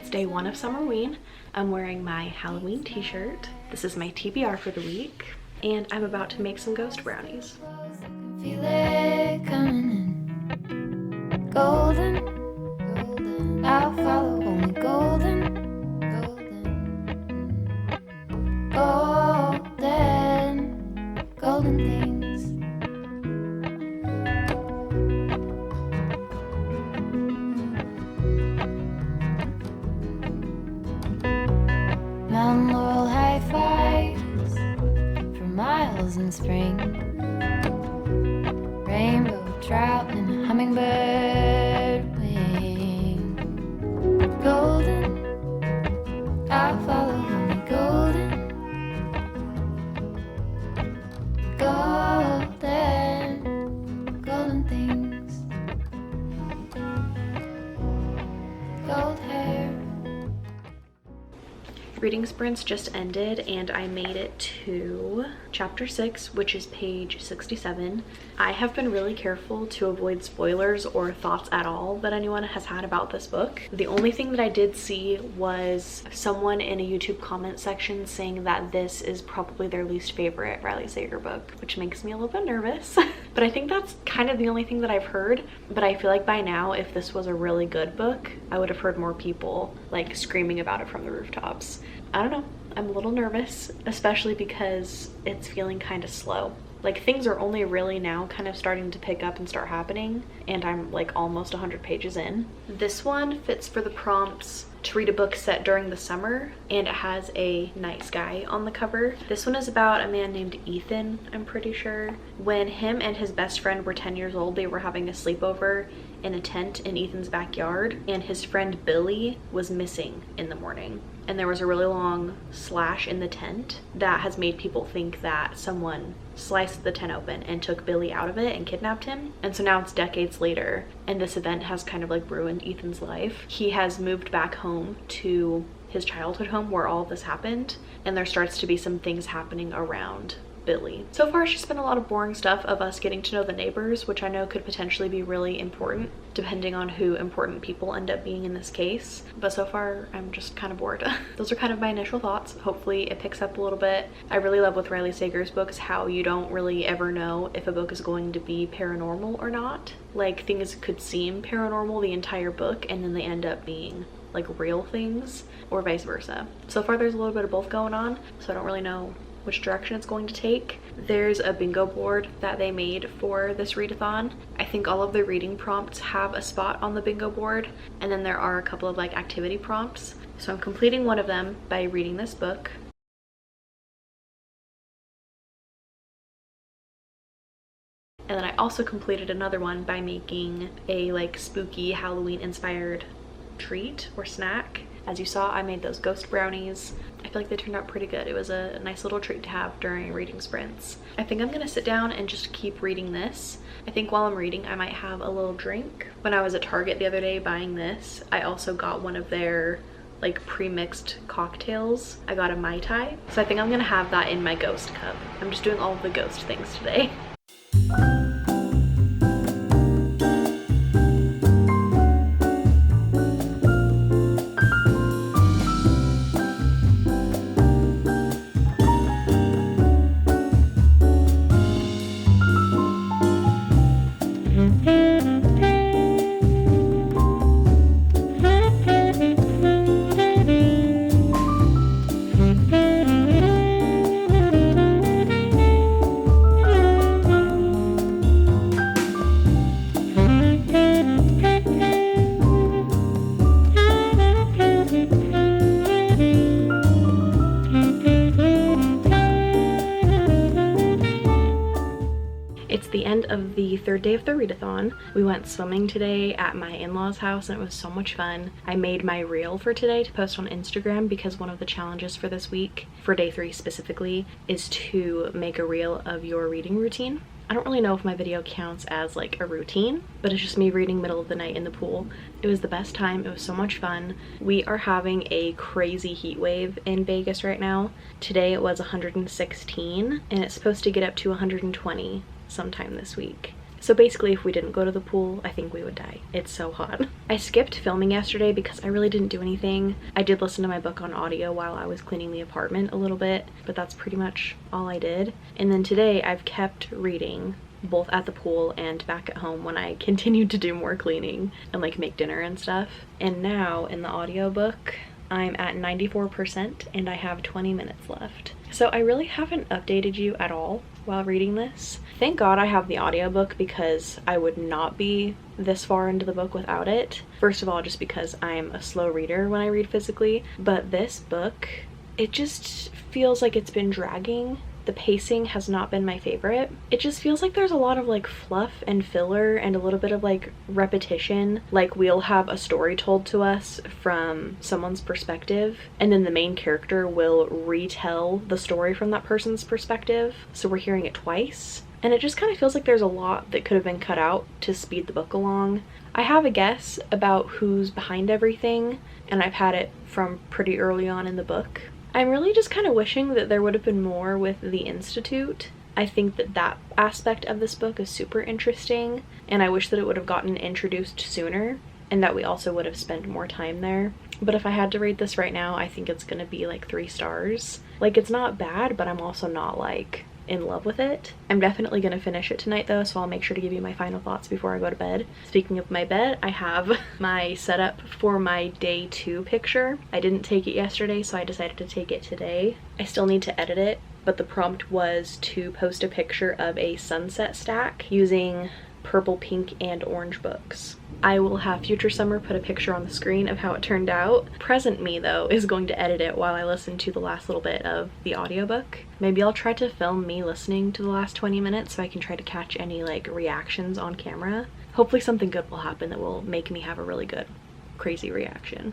It's day 1 of Summerween. I'm wearing my Halloween t-shirt. This is my TBR for the week, and I'm about to make some ghost brownies. Feel it coming in. Golden, golden, I'll follow only golden, golden, golden, golden things. Mountain laurel high fives for miles in spring. Rainbow trout and a hummingbird wing. Golden, I'll follow only golden, golden, golden things. Gold hair. Reading sprints just ended and I made it to chapter 6, which is page 67. I have been really careful to avoid spoilers or thoughts at all that anyone has had about this book. The only thing that I did see was someone in a YouTube comment section saying that this is probably their least favorite Riley Sager book, which makes me a little bit nervous. But I think that's kind of the only thing that I've heard. But I feel like by now, if this was a really good book, I would have heard more people like screaming about it from the rooftops. I don't know, I'm a little nervous, especially because it's feeling kind of slow. Like things are only really now kind of starting to pick up and start happening, and I'm like almost 100 pages in. This one fits for the prompts to read a book set during the summer, and it has a night sky on the cover. This one is about a man named Ethan, I'm pretty sure. When him and his best friend were 10 years old, they were having a sleepover in a tent in Ethan's backyard, and his friend Billy was missing in the morning. And there was a really long slash in the tent that has made people think that someone sliced the tent open and took Billy out of it and kidnapped him. And so now it's decades later, and this event has kind of like ruined Ethan's life. He has moved back home to his childhood home where all of this happened, and there starts to be some things happening around Billy. So far it's just been a lot of boring stuff of us getting to know the neighbors, which I know could potentially be really important depending on who important people end up being in this case. But so far I'm just kind of bored. Those are kind of my initial thoughts. Hopefully it picks up a little bit. I really love with Riley Sager's books how you don't really ever know if a book is going to be paranormal or not. Like things could seem paranormal the entire book and then they end up being like real things, or vice versa. So far there's a little bit of both going on, so I don't really know which direction it's going to take. There's a bingo board that they made for this readathon. I think all of the reading prompts have a spot on the bingo board, and then there are a couple of like activity prompts. So I'm completing one of them by reading this book. And then I also completed another one by making a like spooky Halloween inspired treat or snack. As you saw, I made those ghost brownies. I feel like they turned out pretty good. It was a nice little treat to have during reading sprints. I think I'm gonna sit down and just keep reading this. I think while I'm reading, I might have a little drink. When I was at Target the other day buying this, I also got one of their like pre-mixed cocktails. I got a Mai Tai. So I think I'm gonna have that in my ghost cup. I'm just doing all of the ghost things today. It's the end of the third day of the readathon. We went swimming today at my in-laws' house and it was so much fun. I made my reel for today to post on Instagram because one of the challenges for this week, for day 3 specifically, is to make a reel of your reading routine. I don't really know if my video counts as like a routine, but it's just me reading middle of the night in the pool. It was the best time. It was so much fun. We are having a crazy heat wave in Vegas right now. Today it was 116 and it's supposed to get up to 120 sometime this week. So basically, if we didn't go to the pool, I think we would die. It's so hot. I skipped filming yesterday because I really didn't do anything. I did listen to my book on audio while I was cleaning the apartment a little bit, but that's pretty much all I did. And then today I've kept reading, both at the pool and back at home when I continued to do more cleaning and like make dinner and stuff. And now in the audiobook, I'm at 94% and I have 20 minutes left. So I really haven't updated you at all while reading this. Thank God I have the audiobook because I would not be this far into the book without it. First of all, just because I'm a slow reader when I read physically, but this book, it just feels like it's been dragging. The pacing has not been my favorite. It just feels like there's a lot of like fluff and filler and a little bit of like repetition. Like we'll have a story told to us from someone's perspective and then the main character will retell the story from that person's perspective. So we're hearing it twice. And it just kind of feels like there's a lot that could have been cut out to speed the book along. I have a guess about who's behind everything, and I've had it from pretty early on in the book. I'm really just kind of wishing that there would have been more with the Institute. I think that that aspect of this book is super interesting, and I wish that it would have gotten introduced sooner and that we also would have spent more time there. But if I had to rate this right now, I think it's gonna be like 3 stars. Like, it's not bad, but I'm also not like in love with it. I'm definitely gonna finish it tonight though, so I'll make sure to give you my final thoughts before I go to bed. Speaking of my bed, I have my setup for my day 2 picture. I didn't take it yesterday, so I decided to take it today. I still need to edit it, but the prompt was to post a picture of a sunset stack using purple, pink, and orange books. I will have future Summer put a picture on the screen of how it turned out. Present me though is going to edit it while I listen to the last little bit of the audiobook. Maybe I'll try to film me listening to the last 20 minutes so I can try to catch any like reactions on camera. Hopefully something good will happen that will make me have a really good crazy reaction.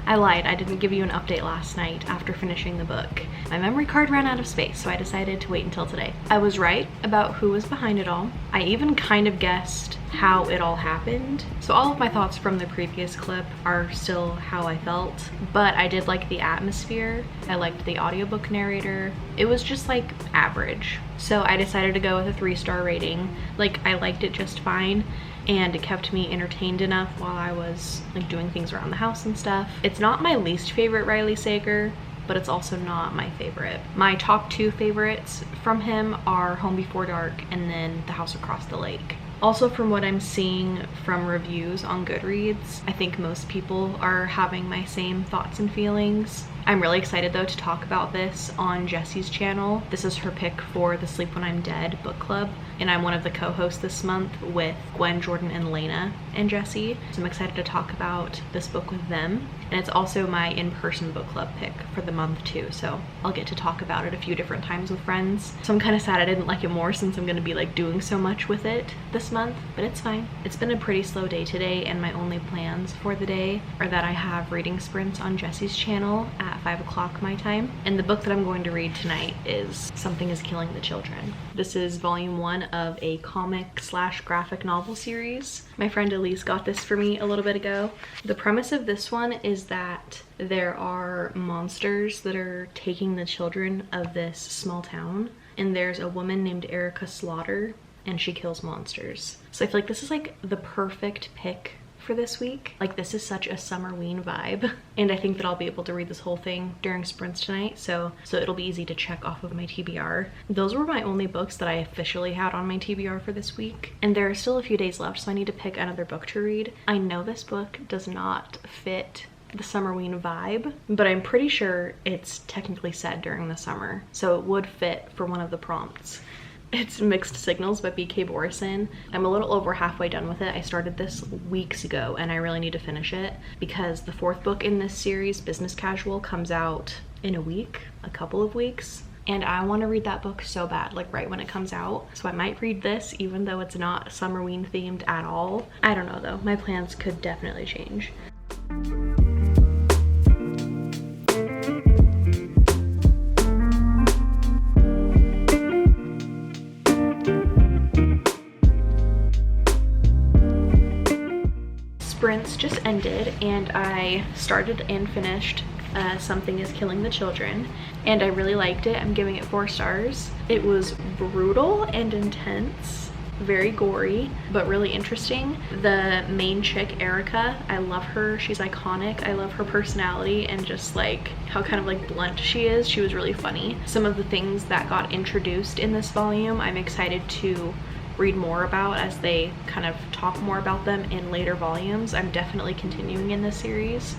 I lied, I didn't give you an update last night after finishing the book. My memory card ran out of space, so I decided to wait until today. I was right about who was behind it all. I even kind of guessed how it all happened. So all of my thoughts from the previous clip are still how I felt, but I did like the atmosphere. I liked the audiobook narrator. It was just like average. So I decided to go with a 3-star rating. Like, I liked it just fine, and it kept me entertained enough while I was like doing things around the house and stuff. It's not my least favorite Riley Sager, but it's also not my favorite. My top 2 favorites from him are Home Before Dark and then The House Across the Lake. Also, from what I'm seeing from reviews on Goodreads, I think most people are having my same thoughts and feelings. I'm really excited though to talk about this on Jessie's channel. This is her pick for the Sleep When I'm Dead book club, and I'm one of the co-hosts this month with Gwen, Jordan, and Lena and Jessie. So I'm excited to talk about this book with them. And it's also my in-person book club pick for the month too, so I'll get to talk about it a few different times with friends. So I'm kind of sad I didn't like it more since I'm gonna be like doing so much with it this month, but it's fine. It's been a pretty slow day today, and my only plans for the day are that I have reading sprints on Jessie's channel at 5 o'clock my time. And the book that I'm going to read tonight is Something is Killing the Children. This is volume 1 of a comic/graphic novel series. My friend Elise got this for me a little bit ago. The premise of this one is that there are monsters that are taking the children of this small town, and there's a woman named Erica Slaughter, and she kills monsters. So I feel like this is like the perfect pick for this week. Like, this is such a Summerween vibe, and I think that I'll be able to read this whole thing during sprints tonight, so it'll be easy to check off of my TBR. Those were my only books that I officially had on my TBR for this week, and there are still a few days left, so I need to pick another book to read. I know this book does not fit the Summerween vibe, but I'm pretty sure it's technically set during the summer, so it would fit for one of the prompts. It's Mixed Signals by B.K. Borison. I'm a little over halfway done with it. I started this weeks ago and I really need to finish it because the 4th book in this series, Business Casual, comes out in a couple of weeks. And I want to read that book so bad, like right when it comes out. So I might read this even though it's not Summerween themed at all. I don't know though, my plans could definitely change. sprints just ended and I started and finished Something is Killing the Children, and I really liked it. I'm giving it 4 stars. It was brutal and intense, very gory, but really interesting. The main chick, Erica, I love her. She's iconic. I love her personality and just like how kind of like blunt she is. She was really funny. Some of the things that got introduced in this volume, I'm excited to read more about as they kind of talk more about them in later volumes. I'm definitely continuing in this series.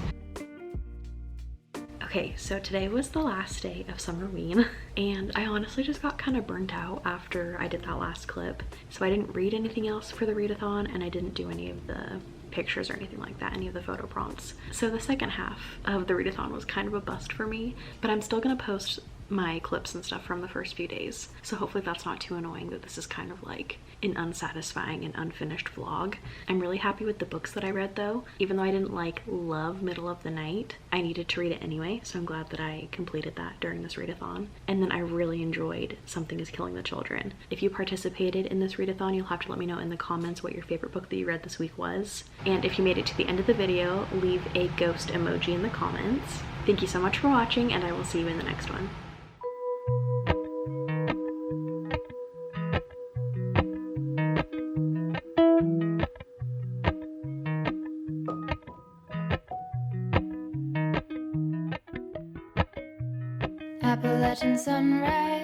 Okay, so today was the last day of Summerween, and I honestly just got kind of burnt out after I did that last clip. So I didn't read anything else for the readathon, and I didn't do any of the pictures or anything like that, any of the photo prompts. So the second half of the readathon was kind of a bust for me, but I'm still gonna post my clips and stuff from the first few days. So hopefully that's not too annoying that this is kind of like an unsatisfying and unfinished vlog. I'm really happy with the books that I read though. Even though I didn't like love Middle of the Night, I needed to read it anyway, so I'm glad that I completed that during this readathon. And then I really enjoyed Something is Killing the Children. If you participated in this readathon, you'll have to let me know in the comments what your favorite book that you read this week was. And if you made it to the end of the video, leave a ghost emoji in the comments. Thank you so much for watching, and I will see you in the next one. Appalachian sunrise.